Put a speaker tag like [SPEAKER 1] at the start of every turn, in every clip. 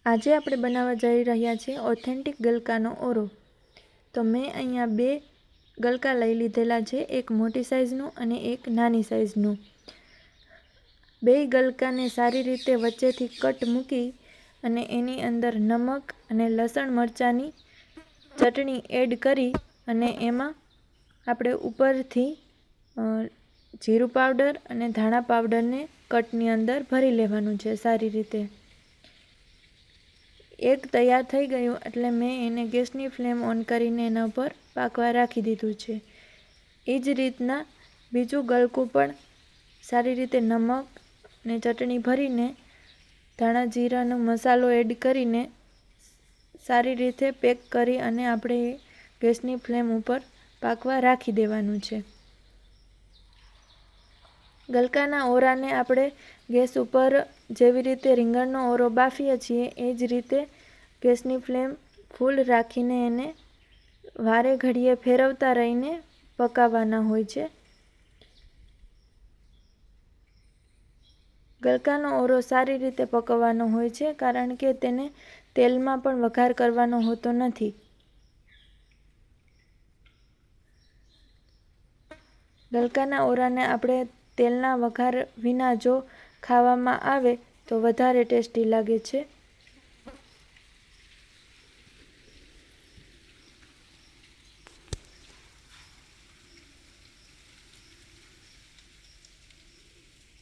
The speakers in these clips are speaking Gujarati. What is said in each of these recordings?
[SPEAKER 1] આજે આપણે બનાવવા જઈ રહ્યા છીએ ઓથેન્ટિક ગલકાનો ઓરો. તો મેં અહીંયા 2 ગલકા લઈ લીધેલા છે, એક મોટી સાઇઝનું અને એક નાની સાઇઝનું. 2 ગલકાને સારી રીતે વચ્ચેથી કટ મૂકી અને એની અંદર નમક અને લસણ મરચાંની ચટણી એડ કરી અને એમાં આપણે ઉપરથી જીરું પાવડર અને ધાણા પાવડરને કટની અંદર ભરી લેવાનું છે સારી રીતે. એક તૈયાર થઈ ગયું એટલે મેં એને ગેસની ફ્લેમ ઓન કરીને એના ઉપર પાકવા રાખી દીધું છે. એ જ રીતના બીજું ગલકું પણ સારી રીતે નમક ને ચટણી ભરીને ધાણા જીરાનો મસાલો એડ કરીને સારી રીતે પેક કરી અને આપણે ગેસની ફ્લેમ ઉપર પાકવા રાખી દેવાનું છે. ગલકાના ઓરાને આપણે ગેસ ઉપર જેવી રીતે રીંગણનો ઓરો બાફીએ છીએ એ જ રીતે ગેસની ફ્લેમ ફૂલ રાખીને એને વારે ઘડીએ ફેરવતા રહીને પકાવવાના હોય છે. ગલકાનો ઓરો સારી રીતે પકવવાનો હોય છે કારણ કે તેને તેલમાં પણ વઘાર કરવાનો હોતો નથી. ગલકાના ઓરાને આપણે તેલના વઘાર વિના જો ખાવામાં આવે તો વધારે ટેસ્ટી લાગે છે.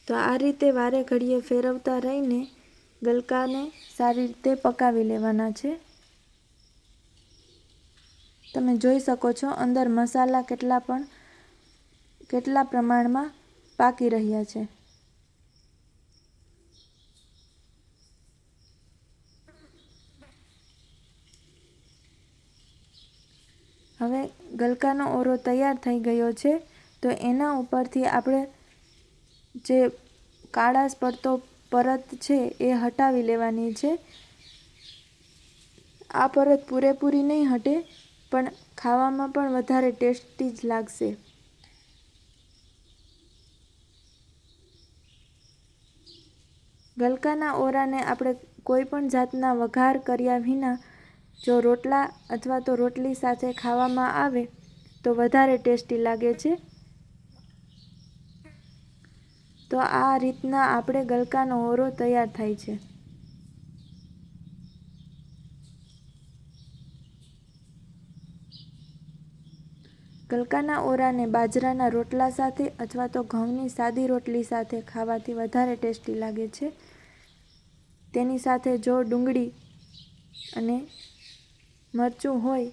[SPEAKER 1] તો આ રીતે વારે ઘડીએ ફેરવતા રહીને ગલકાને સારી રીતે પકાવી લેવાના છે. તમે જોઈ શકો છો અંદર મસાલા કેટલા પ્રમાણમાં પાકી રહ્યા છે. હવે ગલકાનો ઓરો તૈયાર થઈ ગયો છે તો એના ઉપરથી આપણે જે કાળાશ પડતો પરત છે એ હટાવી લેવાની છે. આ પરત પૂરેપૂરી નહીં હટે પણ ખાવામાં પણ વધારે ટેસ્ટી જ લાગશે. ગલકાના ઓરાને આપણે કોઈ પણ જાતના વઘાર કર્યા વિના જો રોટલા અથવા તો રોટલી સાથે ખાવામાં આવે તો વધારે ટેસ્ટી લાગે છે. તો આ રીતના આપણે ગલકાનો ઓરો તૈયાર થાય છે. ગલકાના ઓરાને બાજરાના રોટલા સાથે અથવા તો ઘઉંની સાદી રોટલી સાથે ખાવાથી વધારે ટેસ્ટી લાગે છે. તેની સાથે જો ડુંગળી અને મરચું હોય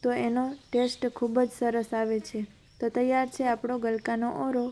[SPEAKER 1] તો એનો ટેસ્ટ ખૂબ જ સરસ આવે છે. તો તૈયાર છે આપણો ગલકાનો ઓરો.